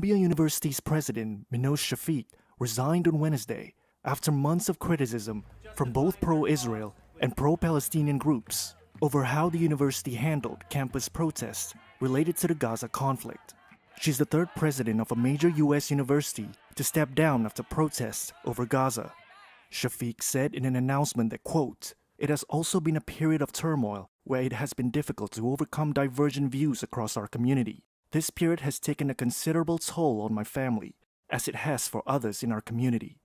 Columbia University's president, Minouche Shafik, resigned on Wednesday after months of criticism from both pro-Israel and pro-Palestinian groups over how the university handled campus protests related to the Gaza conflict. She's the third president of a major U.S. university to step down after protests over Gaza. Shafik said in an announcement that, quote, "It has also been a period of turmoil where it has been difficult to overcome divergent views across our community. This period has taken a considerable toll on my family, as it has for others in our community."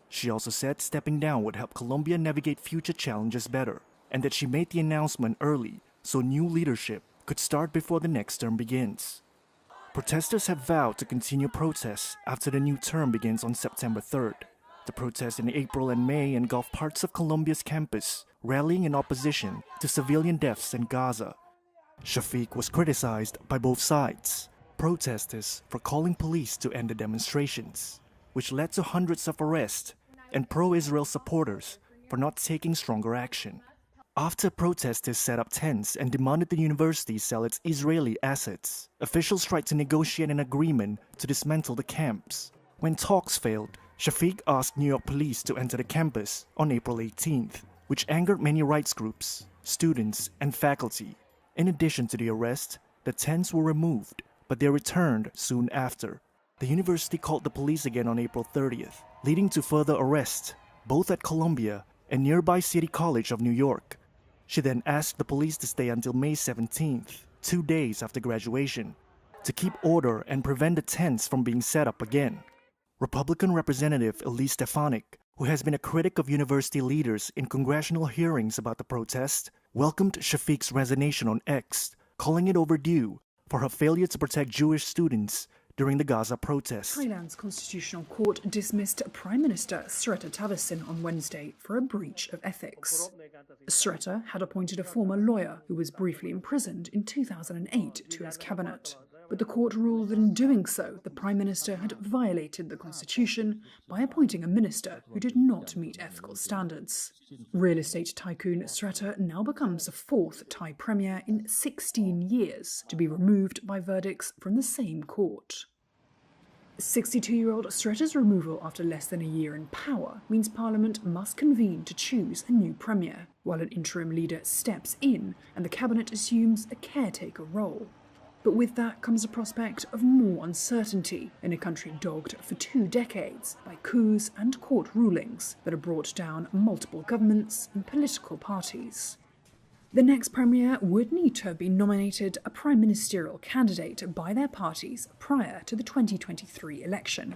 She also said stepping down would help Columbia navigate future challenges better, and that she made the announcement early so new leadership could start before the next term begins. Protesters have vowed to continue protests after the new term begins on September 3rd. The protests in April and May engulfed parts of Columbia's campus, rallying in opposition to civilian deaths in Gaza. Shafik was criticized by both sides, protesters for calling police to end the demonstrations, which led to hundreds of arrests, and pro-Israel supporters for not taking stronger action. After protesters set up tents and demanded the university sell its Israeli assets, officials tried to negotiate an agreement to dismantle the camps. When talks failed, Shafik asked New York police to enter the campus on April 18th, which angered many rights groups, students, and faculty. In addition to the arrest, the tents were removed, but they returned soon after. The university called the police again on April 30th, leading to further arrests, both at Columbia and nearby City College of New York. She then asked the police to stay until May 17th, 2 days after graduation, to keep order and prevent the tents from being set up again. Republican Representative Elise Stefanik, who has been a critic of university leaders in congressional hearings about the protest, welcomed Shafik's resignation on X, calling it overdue for her failure to protect Jewish students during the Gaza protests. Thailand's Constitutional Court dismissed Prime Minister Srettha Thavisin on Wednesday for a breach of ethics. Srettha had appointed a former lawyer who was briefly imprisoned in 2008 to his cabinet. But the court ruled that in doing so, the Prime Minister had violated the Constitution by appointing a minister who did not meet ethical standards. Real estate tycoon Srettha now becomes the fourth Thai premier in 16 years to be removed by verdicts from the same court. 62-year-old Srettha's removal after less than a year in power means Parliament must convene to choose a new premier, while an interim leader steps in and the cabinet assumes a caretaker role. But with that comes the prospect of more uncertainty in a country dogged for 2 decades by coups and court rulings that have brought down multiple governments and political parties. The next premier would need to have been nominated a prime ministerial candidate by their parties prior to the 2023 election.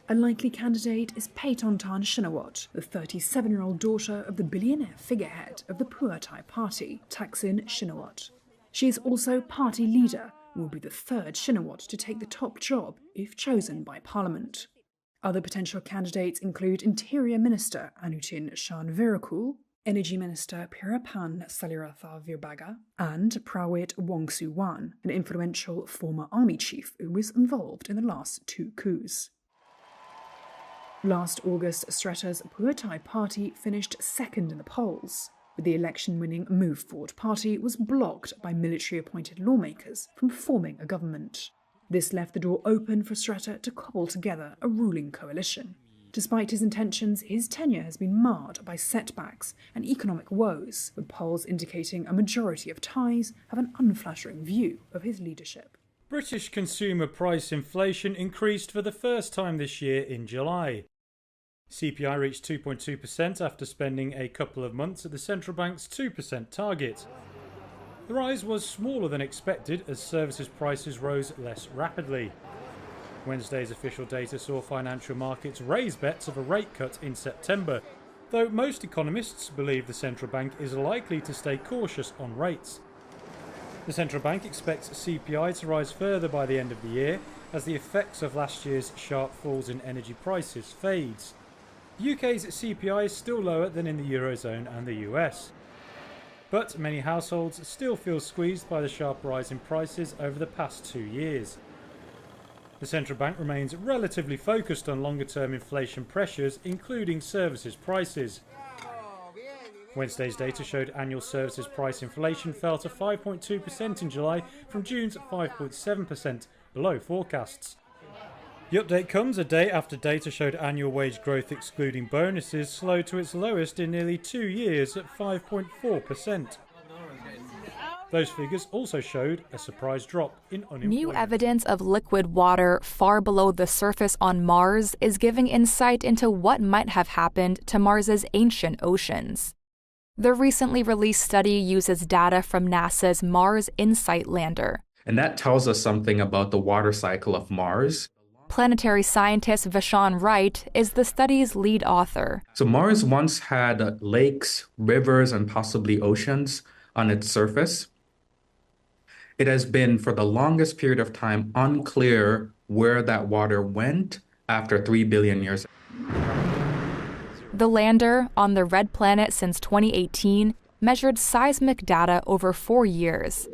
A likely candidate is Paetongtarn Shinawatra, the 37-year-old daughter of the billionaire figurehead of the Pheu Thai party, Thaksin Shinawatra. She is also party leader and will be the third Shinawatra to take the top job if chosen by Parliament. Other potential candidates include Interior Minister Anutin Charnvirakul, Energy Minister Pirapan Saliratha-Virbaga, and Prawit Wongsuwan, an influential former army chief who was involved in the last 2 coups. Last August, Srettha's Pheu Thai party finished second in the polls, but the election-winning Move Forward party was blocked by military-appointed lawmakers from forming a government. This left the door open for Srettha to cobble together a ruling coalition. Despite his intentions, his tenure has been marred by setbacks and economic woes, with polls indicating a majority of Thais have an unflattering view of his leadership. British consumer price inflation increased for the first time this year in July. CPI reached 2.2% after spending a couple of months at the central bank's 2% target. The rise was smaller than expected as services prices rose less rapidly. Wednesday's official data saw financial markets raise bets of a rate cut in September, though most economists believe the central bank is likely to stay cautious on rates. The central bank expects CPI to rise further by the end of the year as the effects of last year's sharp falls in energy prices fades. The UK's CPI is still lower than in the Eurozone and the US. But many households still feel squeezed by the sharp rise in prices over the past 2 years. The central bank remains relatively focused on longer-term inflation pressures, including services prices. Wednesday's data showed annual services price inflation fell to 5.2% in July from June's 5.7%, below forecasts. The update comes a day after data showed annual wage growth excluding bonuses slowed to its lowest in nearly 2 years at 5.4%. Those figures also showed a surprise drop in unemployment. New evidence of liquid water far below the surface on Mars is giving insight into what might have happened to Mars's ancient oceans. The recently released study uses data from NASA's Mars InSight lander. And that tells us something about the water cycle of Mars. Planetary scientist Vashon Wright is the study's lead author. So Mars once had lakes, rivers, and possibly oceans on its surface. It has been, for the longest period of time, unclear where that water went after 3 billion years. The lander, on the red planet since 2018, measured seismic data over 4 years.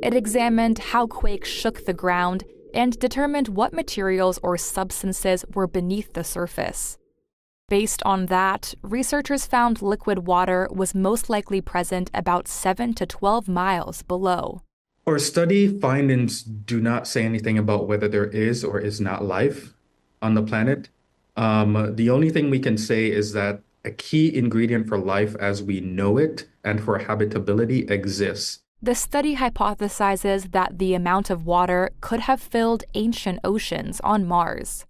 It examined how quakes shook the ground and determined what materials or substances were beneath the surface. Based on that, researchers found liquid water was most likely present about 7 to 12 miles below. Our study findings do not say anything about whether there is or is not life on the planet. The only thing we can say is that a key ingredient for life as we know it and for habitability exists. The study hypothesizes that the amount of water could have filled ancient oceans on Mars.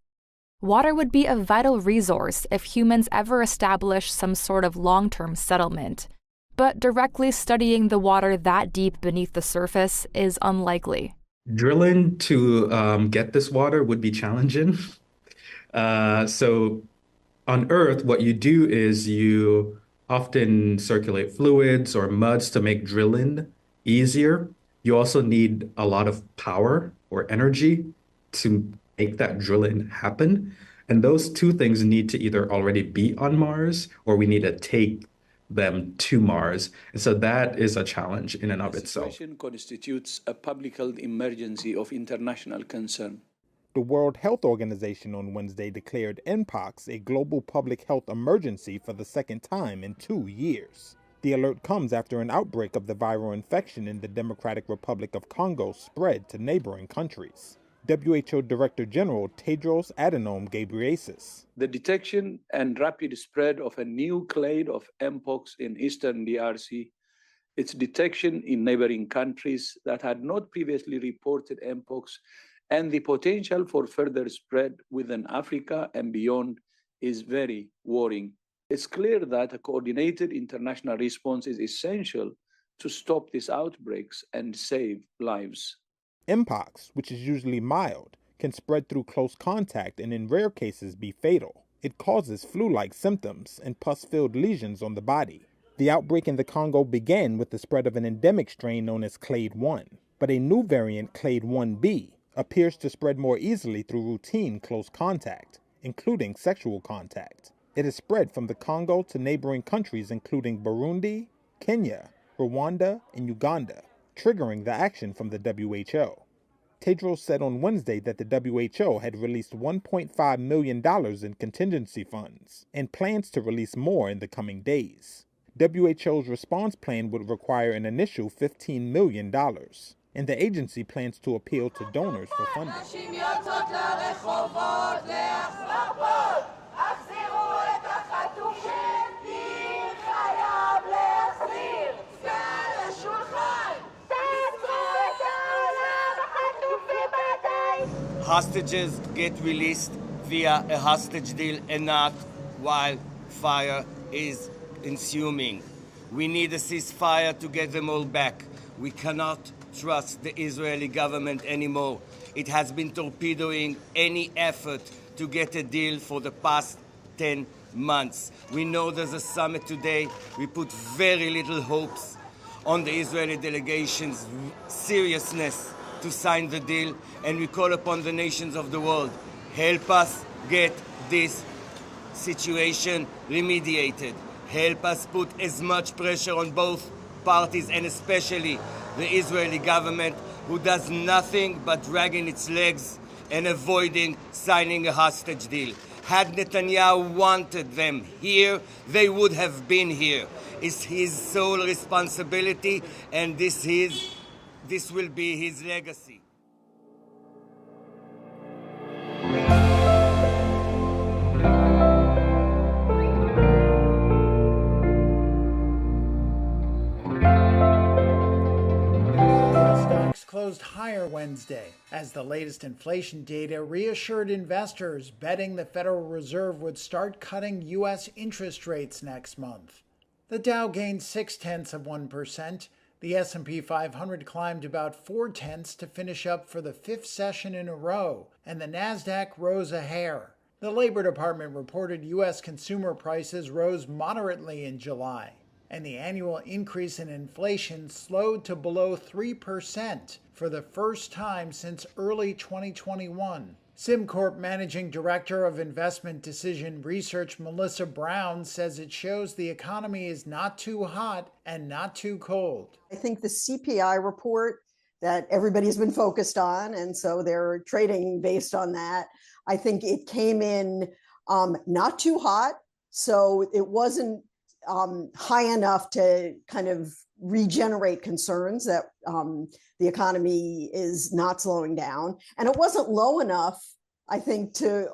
Water would be a vital resource if humans ever establish some sort of long-term settlement, but directly studying the water that deep beneath the surface is unlikely. Drilling to get this water would be challenging. So on Earth, what you do is you often circulate fluids or muds to make drilling easier. You also need a lot of power or energy to make that drilling happen. And those two things need to either already be on Mars or we need to take them to Mars. And so that is a challenge in and of itself. The situation constitutes a public health emergency of international concern. The World Health Organization on Wednesday declared Mpox a global public health emergency for the second time in 2 years. The alert comes after an outbreak of the viral infection in the Democratic Republic of Congo spread to neighboring countries. WHO Director General Tedros Adhanom Ghebreyesus. The detection and rapid spread of a new clade of Mpox in eastern DRC, its detection in neighboring countries that had not previously reported Mpox, and the potential for further spread within Africa and beyond is very worrying. It's clear that a coordinated international response is essential to stop these outbreaks and save lives. Mpox, which is usually mild, can spread through close contact and in rare cases be fatal. It causes flu-like symptoms and pus-filled lesions on the body. The outbreak in the Congo began with the spread of an endemic strain known as Clade 1, but a new variant, Clade 1b, appears to spread more easily through routine close contact, including sexual contact. It has spread from the Congo to neighboring countries including Burundi, Kenya, Rwanda, and Uganda, triggering the action from the WHO. Tedros said on Wednesday that the WHO had released $1.5 million in contingency funds and plans to release more in the coming days. WHO's response plan would require an initial $15 million, and the agency plans to appeal to donors for funding. Hostages get released via a hostage deal and not while fire is ensuing. We need a ceasefire to get them all back. We cannot trust the Israeli government anymore. It has been torpedoing any effort to get a deal for the past 10 months. We know there's a summit today. We put very little hopes on the Israeli delegation's seriousness to sign the deal, and we call upon the nations of the world, help us get this situation remediated. Help us put as much pressure on both parties, and especially the Israeli government, who does nothing but dragging its legs and avoiding signing a hostage deal. Had Netanyahu wanted them here, they would have been here. It's his sole responsibility, and this will be his legacy. Wednesday, as the latest inflation data reassured investors betting the Federal Reserve would start cutting U.S. interest rates next month. The Dow gained 0.6%. The S&P 500 climbed about 0.4 to finish up for the fifth session in a row, and the Nasdaq rose a hair. The Labor Department reported U.S. consumer prices rose moderately in July, and the annual increase in inflation slowed to below 3% for the first time since early 2021. SimCorp Managing Director of Investment Decision Research Melissa Brown says it shows the economy is not too hot and not too cold. I think the CPI report that everybody's been focused on, and so they're trading based on that, I think it came in not too hot, so it wasn't high enough to kind of regenerate concerns that the economy is not slowing down. And it wasn't low enough, I think, to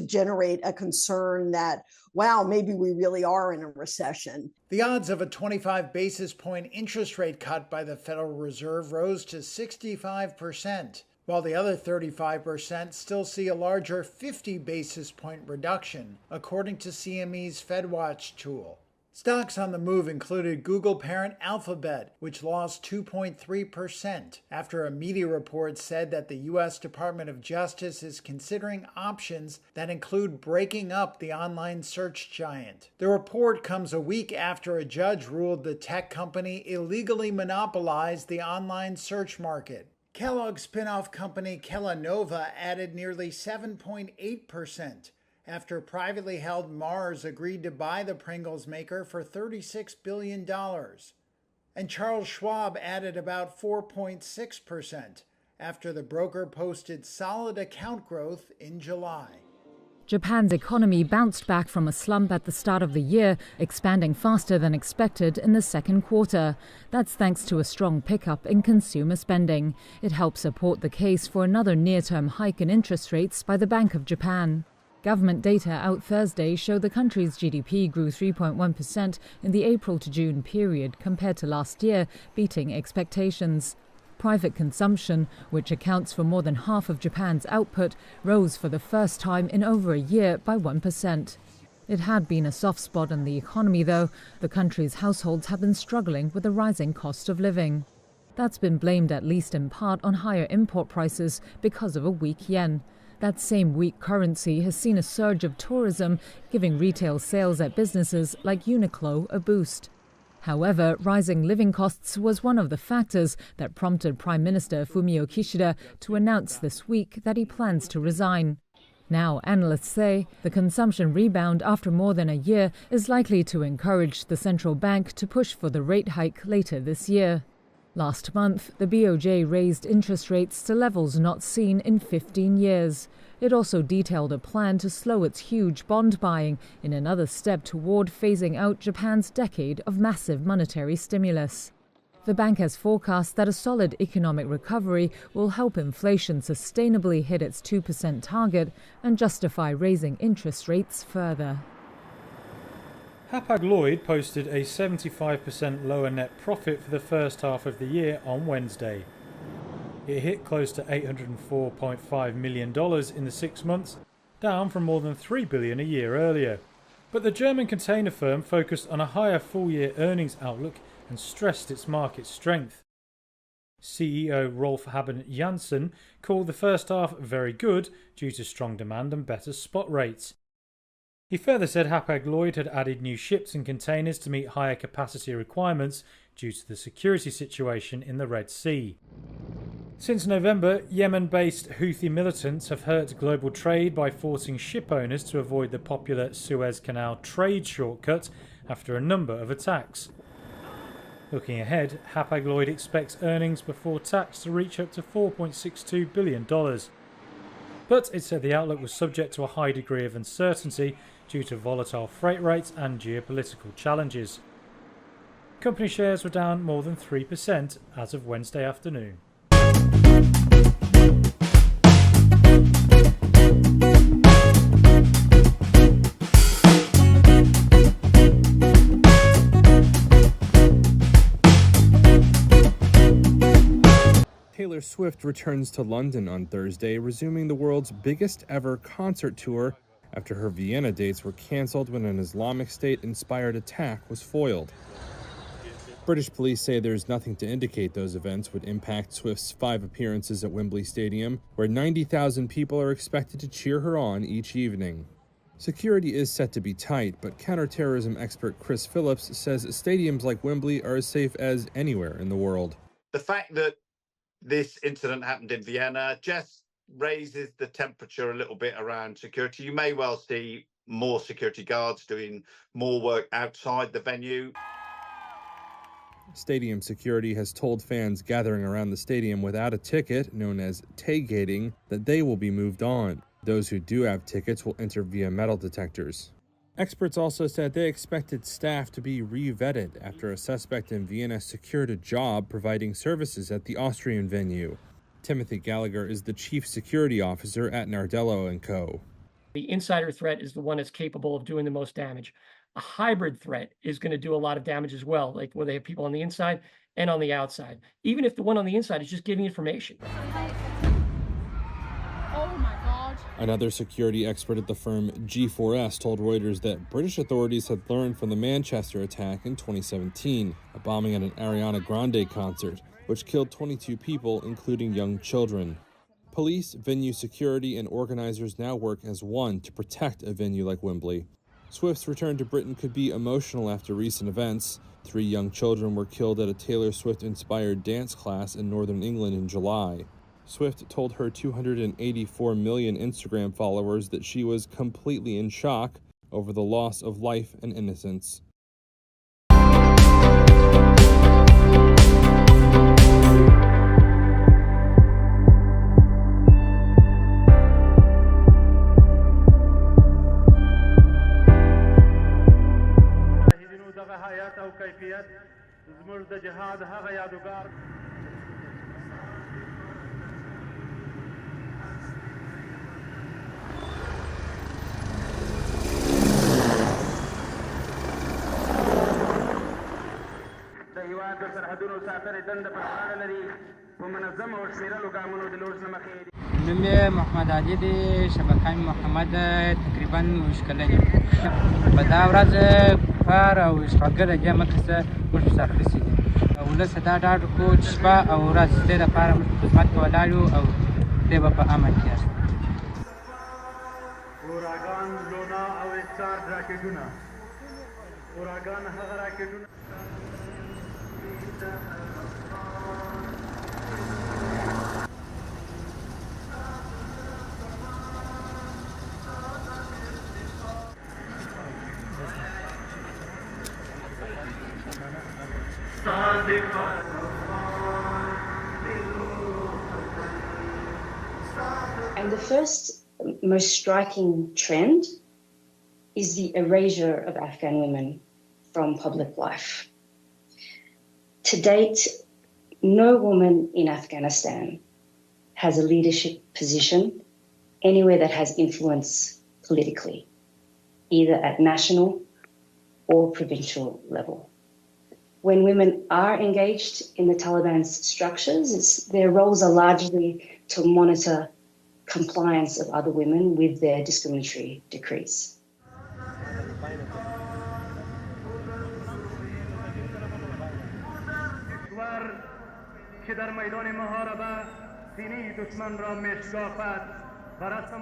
generate a concern that, wow, maybe we really are in a recession. The odds of a 25 basis point interest rate cut by the Federal Reserve rose to 65%, while the other 35% still see a larger 50 basis point reduction, according to CME's FedWatch tool. Stocks on the move included Google parent Alphabet, which lost 2.3% after a media report said that the U.S. Department of Justice is considering options that include breaking up the online search giant. The report comes a week after a judge ruled the tech company illegally monopolized the online search market. Kellogg's spin-off company Kellanova added nearly 7.8%. after privately held Mars agreed to buy the Pringles maker for $36 billion. And Charles Schwab added about 4.6% after the broker posted solid account growth in July. Japan's economy bounced back from a slump at the start of the year, expanding faster than expected in the second quarter. That's thanks to a strong pickup in consumer spending. It helps support the case for another near-term hike in interest rates by the Bank of Japan. Government data out Thursday showed the country's GDP grew 3.1% in the April to June period compared to last year, beating expectations. Private consumption, which accounts for more than half of Japan's output, rose for the first time in over a year by 1%. It had been a soft spot in the economy, though. The country's households have been struggling with the rising cost of living. That's been blamed at least in part on higher import prices because of a weak yen. That same weak currency has seen a surge of tourism, giving retail sales at businesses like Uniqlo a boost. However, rising living costs was one of the factors that prompted Prime Minister Fumio Kishida to announce this week that he plans to resign. Now, analysts say the consumption rebound after more than a year is likely to encourage the central bank to push for the rate hike later this year. Last month, the BOJ raised interest rates to levels not seen in 15 years. It also detailed a plan to slow its huge bond buying in another step toward phasing out Japan's decade of massive monetary stimulus. The bank has forecast that a solid economic recovery will help inflation sustainably hit its 2% target and justify raising interest rates further. Hapag-Lloyd posted a 75% lower net profit for the first half of the year on Wednesday. It hit close to $804.5 million in the 6 months, down from more than $3 billion a year earlier. But the German container firm focused on a higher full-year earnings outlook and stressed its market strength. CEO Rolf Haben Jansen called the first half very good due to strong demand and better spot rates. He further said Hapag-Lloyd had added new ships and containers to meet higher capacity requirements due to the security situation in the Red Sea. Since November, Yemen-based Houthi militants have hurt global trade by forcing ship owners to avoid the popular Suez Canal trade shortcut after a number of attacks. Looking ahead, Hapag-Lloyd expects earnings before tax to reach up to $4.62 billion. But it said the outlook was subject to a high degree of uncertainty due to volatile freight rates and geopolitical challenges. Company shares were down more than 3% as of Wednesday afternoon. Taylor Swift returns to London on Thursday, resuming the world's biggest ever concert tour after her Vienna dates were cancelled when an Islamic State-inspired attack was foiled. British police say there's nothing to indicate those events would impact Swift's 5 appearances at Wembley Stadium, where 90,000 people are expected to cheer her on each evening. Security is set to be tight, but counterterrorism expert Chris Phillips says stadiums like Wembley are as safe as anywhere in the world. The fact that this incident happened in Vienna just raises the temperature a little bit around security. You may well see more security guards doing more work outside the venue. Stadium security has told fans gathering around the stadium without a ticket, known as tailgating, that they will be moved on. Those who do have tickets will enter via metal detectors. Experts also said they expected staff to be re-vetted after a suspect in Vienna secured a job providing services at the Austrian venue. Timothy Gallagher is the chief security officer at Nardello & Co. The insider threat is the one that's capable of doing the most damage. A hybrid threat is going to do a lot of damage as well, like where they have people on the inside and on the outside. Even if the one on the inside is just giving information. Oh my God. Another security expert at the firm G4S told Reuters that British authorities had learned from the Manchester attack in 2017, a bombing at an Ariana Grande concert, which killed 22 people, including young children. Police, venue security, and organizers now work as one to protect a venue like Wembley. Swift's return to Britain could be emotional after recent events. 3 young children were killed at a Taylor Swift-inspired dance class in northern England in July. Swift told her 284 million Instagram followers that she was completely in shock over the loss of life and innocence. نوم محمد علي دی شبکه محمد تقریبا مشکل په دا ورځ کار او اشتغال کې مکه موږ سره رسیدو ولله صدا ډاډ کو چې شپه او ورځ ستې لپاره موږ خدمت کولایو او دې په امن کې است اوراګان لونا او چار راکټونه اوراګان هغه راکټونه And the first most striking trend is the erasure of Afghan women from public life. To date, no woman in Afghanistan has a leadership position anywhere that has influence politically, either at national or provincial level. When women are engaged in the Taliban's structures, their roles are largely to monitor compliance of other women with their discriminatory decrees. که در میدان محاربه سینه دشمن را میشکافد و رسم